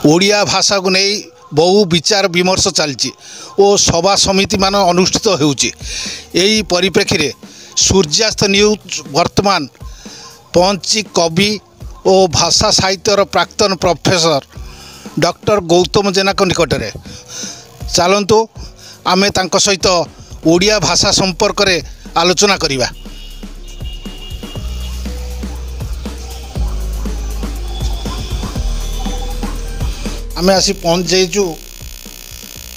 ओडिया भाषा को नहीं बहु विचार विमर्श चलती और सभा समिति मान अनुष्ठित होई परिप्रेक्षी रे सूर्यास्त न्यूज वर्तमान पहुंची कवि और भाषा साहित्यर प्राक्तन प्रोफेसर डॉक्टर गौतम जेना निकट में चलतु आमे तांको सहित ओडिया भाषा संपर्क रे आलोचना करिबा। आमे आसी पहुँच जाइचु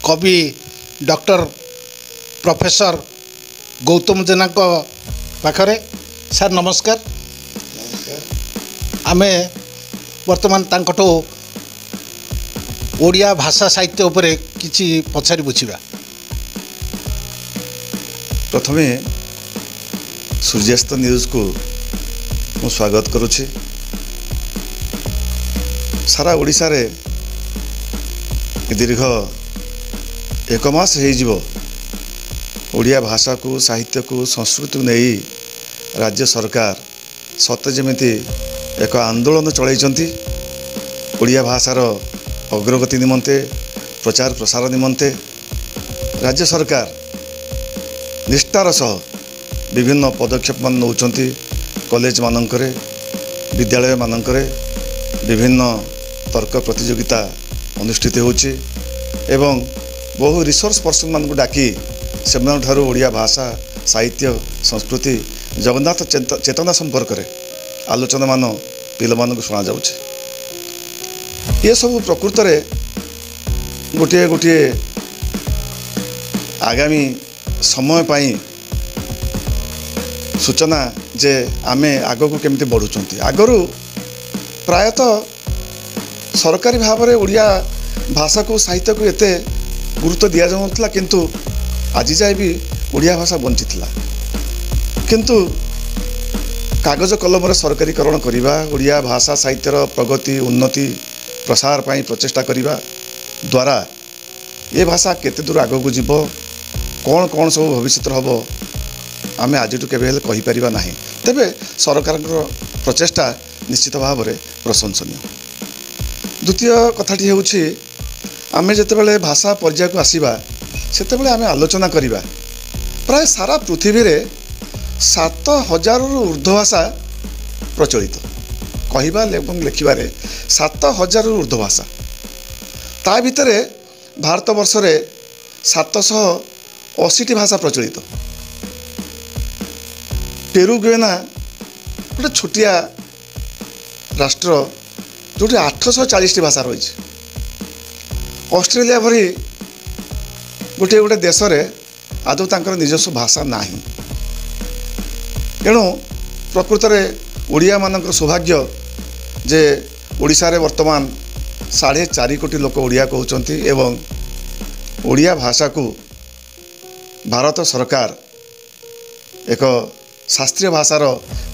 कवि डॉक्टर प्रोफेसर गौतम जेना पाखरे। सर नमस्कार। आमे वर्तमान तांकटो ओडिया भाषा साहित्य उपरे किछि पछारी बुझिबा। प्रथमे सूर्यास्त न्यूज को मु स्वागत करुछि। सारा ओडिशा रे दीर्घ एक मास हो ओडिया भाषा को साहित्य को संस्कृति नहीं राज्य सरकार सत जमिति एक आंदोलन चलैचंती। ओडिया भाषार अग्रगति निमंते प्रचार प्रसार निमंते राज्य सरकार निष्ठार सह विभिन्न पदक्षेप मान नौचंती। कॉलेज मानकरे विद्यालय मानकरे विभिन्न तर्क प्रतियोगिता अनुष्ठित होची एवं बहु रिसोर्स पर्सन मान को डाकी से ओडिया भाषा साहित्य संस्कृति जगन्नाथ चेतना संपर्क रे आलोचना मान पिला मान को सुना जाउछे। ये सब प्रकृत रे गोटे गोटे आगामी समय पाई सूचना जे आमे आग को केमती बढ़ुचंती। आगरू प्रायतः सरकारी भाव में ओडिया भाषा को साहित्य को एते गुरुत्व दिया जाउनथला, किंतु आज जाए भी ओडिया भाषा बंची था। किंतु कागज कलम रे सरकारीकरण करिबा ओडिया भाषा साहित्यर प्रगति उन्नति प्रसार पाई प्रचेष्टा करिबा द्वारा ये भाषा केते दूर आग को जीव कौन कौन सब भविष्य हम आम आज केवे कहि परिबा नाही। तेबे सरकार प्रचेष्टा निश्चित भाव में प्रशंसनीय। द्वितीय कथाटी होछि आमे जेतेबेले भाषा पर्याय को आसीबा सेतेबेले आमे आलोचना करिबा प्राय सारा पृथ्वी रे 7000 रु ऊर्ध्व भाषा प्रचलित कहिबा एवं लेखिबारे 7000 रु ऊर्ध्व भाषा। ता भितरे भारत वर्ष रे 780 भाषा प्रचलित। पेरुगुएना गोटे छोटिया राष्ट्र जो 840 भाषा रही। ऑस्ट्रेलिया भरी गोटे गोटे देश रे आदौ तांकर निजस्व भाषा नाही। एणु प्रकृत में ओडिया मानकर सौभाग्य जे ओडिशा रे वर्तमान 4.5 कोटी लोक ओडिया कहउचंती एवं ओडिया भाषा को भारत सरकार एक शास्त्रीय भाषार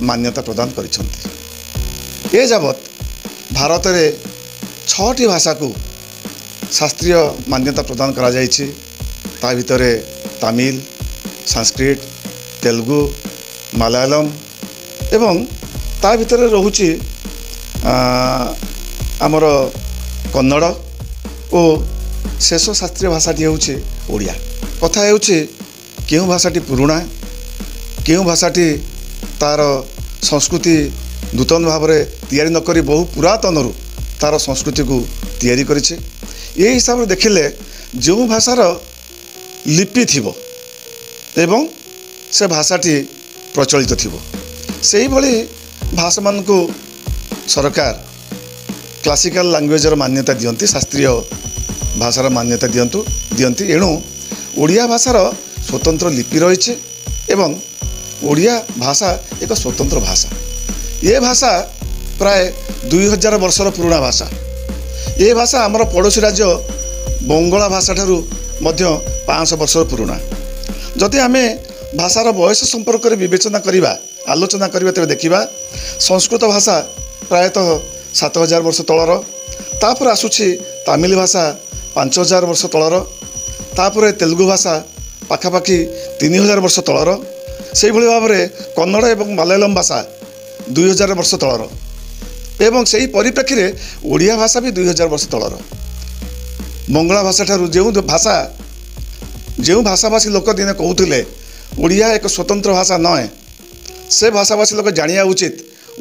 मान्यता प्रदान करिसंती। ए जावत भारत रे 6टी भाषा को शास्त्रीय मान्यता प्रदान करा जायछि। ता भितरे तमिल संस्कृत तेलुगु मलयालम एवं ता भितरे रहुछि आमर कन्नड़ और शेष शास्त्रीय भाषाटी होछि ओडिया। कथा होछि केउ भाषाटी पुराणा केउ भाषाटी तार संस्कृति नूतन भाव में तैयारी नकरी बहु पुरातन तार संस्कृति को तैयारी करिछि। ये हिसाब से देखिले जो भाषार लिपि थिबो एवं से भाषाटी प्रचलित थिबो सेही भली भाषा मान को सरकार क्लासिकल लैंग्वेज मान्यता दियंती शास्त्रीय भाषार मान्यता दियंती। एणु ओडिया भाषार स्वतंत्र लिपि रही एवं ओडिया भाषा एक स्वतंत्र भाषा। ये भाषा प्राय 2000 वर्षर पुराणा भाषा। ये भाषा आमर पड़ोसी राज्य बंगला भाषा ठारू मध्य 500 वर्षर पुराणा। जदि आमे भाषार बयस संपर्क में विवेचना करिबा आलोचना करिबा तेबे देखिबा संस्कृत भाषा प्रायतः 7000 वर्ष तलर। तापर आसुछि तमिल भाषा 5000 वर्ष तलर। तापर तेलुगु भाषा पाखापाखि 3000 वर्ष तलर। से भाव में कन्नड़ एवं मलयालम भाषा 2000 वर्ष तलर। ଏବଂ ସେହି ପରିପ୍ରେକ୍ଷୀରେ ଓଡ଼ିଆ ଭାଷା ବି 2000 ବର୍ଷ ତଳର। ବଙ୍ଗଳା ଭାଷା ଠାରୁ ଯେଉଁ ଭାଷାଭାଷୀ ଲୋକ ଦିନେ କହୁଥିଲେ ଓଡ଼ିଆ ଏକ ସ୍ୱତନ୍ତ୍ର ଭାଷା ନୁହେଁ, ସେ ଭାଷାଭାଷୀ ଲୋକ ଜାଣିବା ଉଚିତ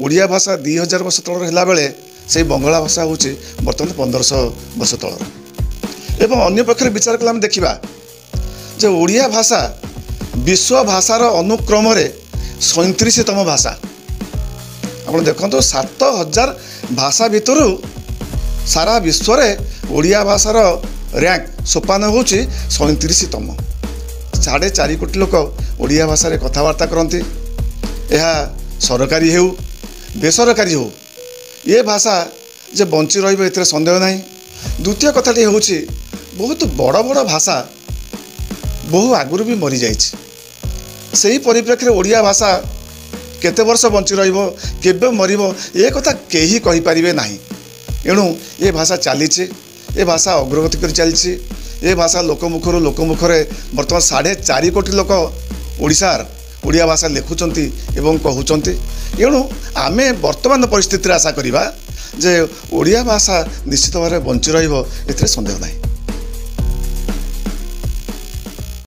ଓଡ଼ିଆ ଭାଷା 2000 ବର୍ଷ ତଳର ହେଲାବେଳେ ସେଇ ବଙ୍ଗଳା ଭାଷା ହେଉଛି ବର୍ତ୍ତମାନ 1500 ବର୍ଷ ତଳର। ଏବଂ ଅନ୍ୟ ପକ୍ଷରେ ବିଚାର କଲେ ଆମେ ଦେଖିବା ଯେ ଓଡ଼ିଆ ଭାଷା ବିଶ୍ୱ ଭାଷାର ଅନୁକ୍ରମରେ 37ତମ ଭାଷା। ଆପଣ ଦେଖନ୍ତୁ 7000 ଭାଷା ଭିତରୁ ସାରା ବିଶ୍ୱରେ ଓଡ଼ିଆ ଭାଷାର ର୍ୟାଙ୍କ ସୋପାନ ହେଉଛି 37ତମ। 4.5 କୋଟି ଲୋକ ଓଡ଼ିଆ ଭାଷାରେ କଥାବାର୍ତ୍ତା କରନ୍ତି। ଏହା ସରକାରୀ ହେଉ ବେସରକାରୀ ହେଉ ଏ ଭାଷା ଯେ ବଞ୍ଚି ରହିବ ଏଥିରେ ସନ୍ଦେହ ନାହିଁ। ଦ୍ୱିତୀୟ କଥାଟି ହେଉଛି ବହୁତ ବଡ଼ ବଡ଼ ଭାଷା ବହୁ ଆଗରୁ ବି ମରିଯାଇଛି। ସେହି ପରିପ୍ରେକ୍ଷୀରେ ଓଡ଼ିଆ ଭାଷା କେତେ ବର୍ଷ ବଞ୍ଚି ରହିବ କେବେ ମରିବ ଏ କଥା କେହି କହିପାରିବେ ନାହିଁ। ଏଣୁ ଏ ଭାଷା ଚାଲିଛି, ଏ ଭାଷା ଅଗ୍ରଗତି କରି ଚାଲିଛି। ଏ ଭାଷା ଲୋକମୁଖରୁ ଲୋକମୁଖରେ ବର୍ତ୍ତମାନ 4.5 କୋଟି ଲୋକ ଓଡ଼ିଆ ଭାଷା ଲେଖୁଛନ୍ତି ଏବଂ କହୁଛନ୍ତି। ଏଣୁ ଆମେ ବର୍ତ୍ତମାନ ପରିସ୍ଥିତିରେ ଆଶା କରିବା ଯେ ଓଡ଼ିଆ ଭାଷା ନିଶ୍ଚିତ ଭାବରେ ବଞ୍ଚି ରହିବ, ଏଥିରେ ସନ୍ଦେହ ନାହିଁ।